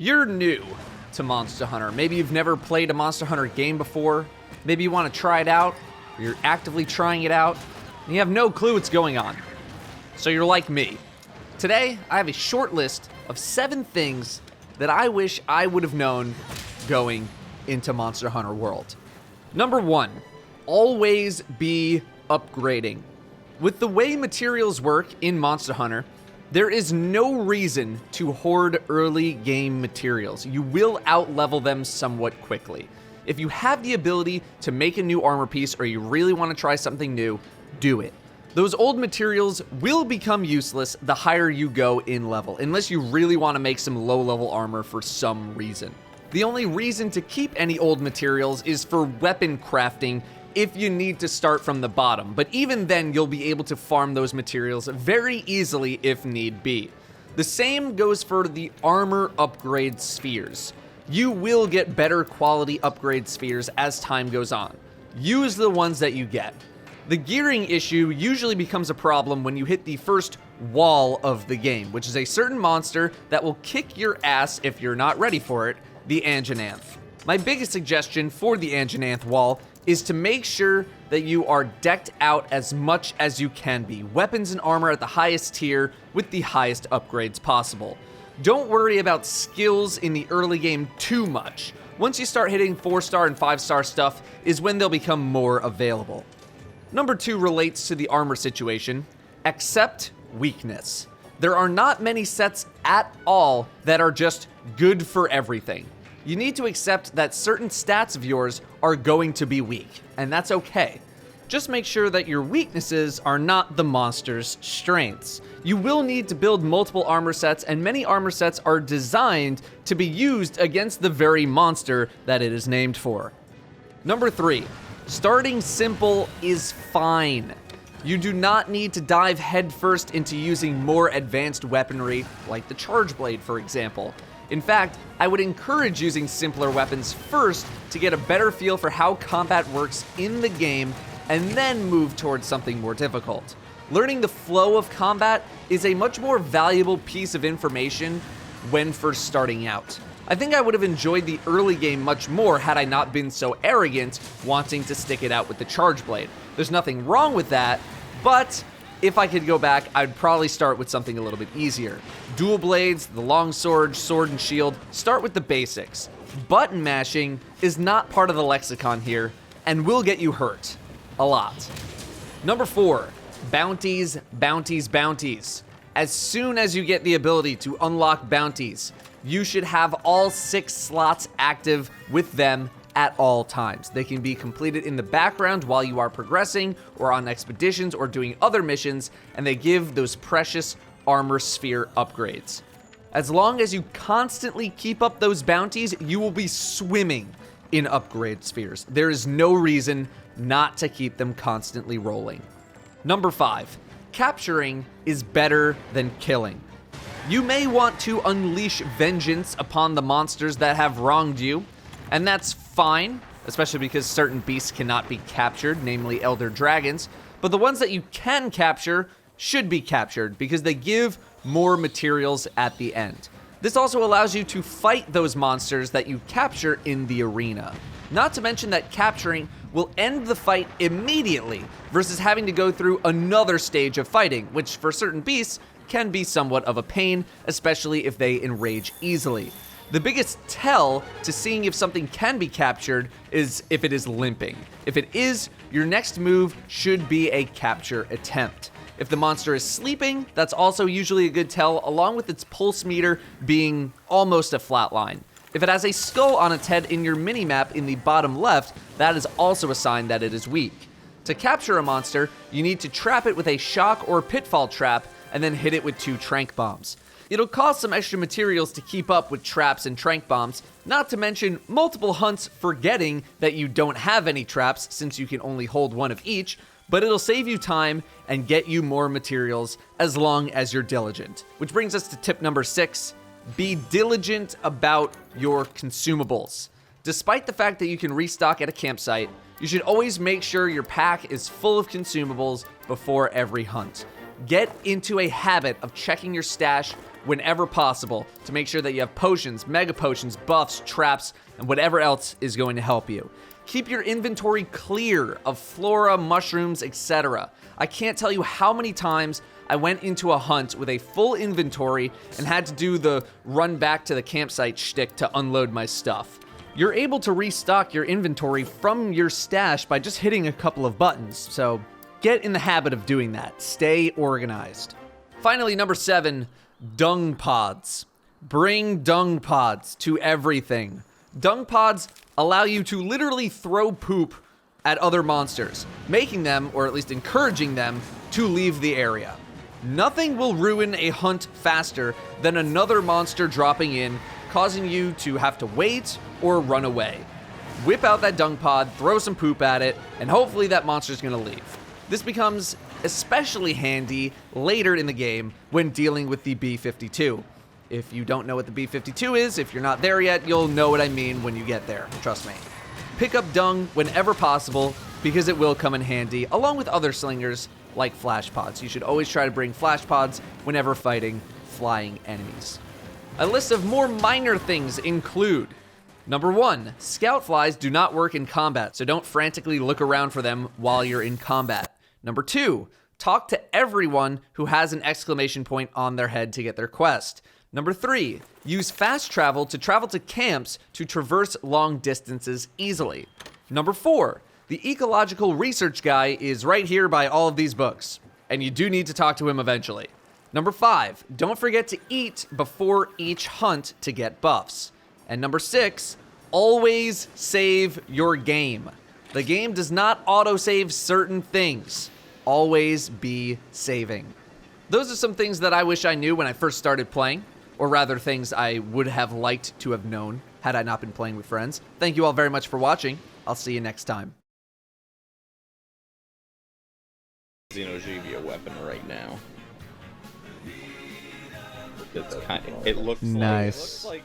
You're new to Monster Hunter. Maybe you've never played a Monster Hunter game before. Maybe you want to try it out, or you're actively trying it out, and you have no clue what's going on. So you're like me. Today, I have a short list of 7 things that I wish I would have known going into Monster Hunter World. Number 1, always be upgrading. With the way materials work in Monster Hunter, there is no reason to hoard early game materials. You will outlevel them somewhat quickly. If you have the ability to make a new armor piece or you really want to try something new, do it. Those old materials will become useless the higher you go in level, unless you really want to make some low-level armor for some reason. The only reason to keep any old materials is for weapon crafting if you need to start from the bottom, but even then you'll be able to farm those materials very easily if need be. The same goes for the armor upgrade spheres. You will get better quality upgrade spheres as time goes on. Use the ones that you get. The gearing issue usually becomes a problem when you hit the first wall of the game, which is a certain monster that will kick your ass if you're not ready for it, the Anjanath. My biggest suggestion for the Anjanath wall is to make sure that you are decked out as much as you can be. Weapons and armor at the highest tier with the highest upgrades possible. Don't worry about skills in the early game too much. Once you start hitting 4-star and 5-star stuff is when they'll become more available. Number 2 relates to the armor situation. Accept weakness. There are not many sets at all that are just good for everything. You need to accept that certain stats of yours are going to be weak, and that's okay. Just make sure that your weaknesses are not the monster's strengths. You will need to build multiple armor sets, and many armor sets are designed to be used against the very monster that it is named for. Number 3, starting simple is fine. You do not need to dive headfirst into using more advanced weaponry, like the Charge Blade, for example. In fact, I would encourage using simpler weapons first to get a better feel for how combat works in the game, and then move towards something more difficult. Learning the flow of combat is a much more valuable piece of information when first starting out. I think I would have enjoyed the early game much more had I not been so arrogant, wanting to stick it out with the Charge Blade. There's nothing wrong with that, but if I could go back, I'd probably start with something a little bit easier. Dual blades, the longsword, sword and shield, start with the basics. Button mashing is not part of the lexicon here, and will get you hurt. A lot. Number 4, bounties, bounties, bounties. As soon as you get the ability to unlock bounties, you should have all 6 slots active with them at all times. They can be completed in the background while you are progressing or on expeditions or doing other missions, and they give those precious armor sphere upgrades. As long as you constantly keep up those bounties, you will be swimming in upgrade spheres. There is no reason not to keep them constantly rolling. Number 5, capturing is better than killing. You may want to unleash vengeance upon the monsters that have wronged you, and that's fine, especially because certain beasts cannot be captured, namely elder dragons, but the ones that you can capture should be captured because they give more materials at the end. This also allows you to fight those monsters that you capture in the arena. Not to mention that capturing will end the fight immediately versus having to go through another stage of fighting, which for certain beasts can be somewhat of a pain, especially if they enrage easily. The biggest tell to seeing if something can be captured is if it is limping. If it is, your next move should be a capture attempt. If the monster is sleeping, that's also usually a good tell, along with its pulse meter being almost a flat line. If it has a skull on its head in your minimap in the bottom left, that is also a sign that it is weak. To capture a monster, you need to trap it with a shock or pitfall trap, and then hit it with 2 trank bombs. It'll cost some extra materials to keep up with traps and trank bombs, not to mention multiple hunts forgetting that you don't have any traps since you can only hold 1 of each, but it'll save you time and get you more materials as long as you're diligent. Which brings us to tip number 6, be diligent about your consumables. Despite the fact that you can restock at a campsite, you should always make sure your pack is full of consumables before every hunt. Get into a habit of checking your stash whenever possible to make sure that you have potions, mega potions, buffs, traps, and whatever else is going to help you. Keep your inventory clear of flora, mushrooms, etc. I can't tell you how many times I went into a hunt with a full inventory and had to do the run back to the campsite shtick to unload my stuff. You're able to restock your inventory from your stash by just hitting a couple of buttons, so get in the habit of doing that. Stay organized. Finally, number 7, dung pods. Bring dung pods to everything. Dung pods allow you to literally throw poop at other monsters, making them, or at least encouraging them, to leave the area. Nothing will ruin a hunt faster than another monster dropping in, causing you to have to wait or run away. Whip out that dung pod, throw some poop at it, and hopefully that monster's gonna leave. This becomes especially handy later in the game when dealing with the B-52. If you don't know what the B-52 is, if you're not there yet, you'll know what I mean when you get there, trust me. Pick up dung whenever possible because it will come in handy, along with other slingers like flash pods. You should always try to bring flash pods whenever fighting flying enemies. A list of more minor things include: number 1, scout flies do not work in combat, so don't frantically look around for them while you're in combat. Number 2, talk to everyone who has an exclamation point on their head to get their quest. Number 3, use fast travel to camps to traverse long distances easily. Number 4, the ecological research guy is right here by all of these books, and you do need to talk to him eventually. Number 5, don't forget to eat before each hunt to get buffs. And number 6, always save your game. The game does not autosave certain things. Always be saving. Those are some things that I wish I knew when I first started playing, or rather things I would have liked to have known had I not been playing with friends. Thank you all very much for watching. I'll see you next time. Xeno'G be a weapon right now. It looks nice. Like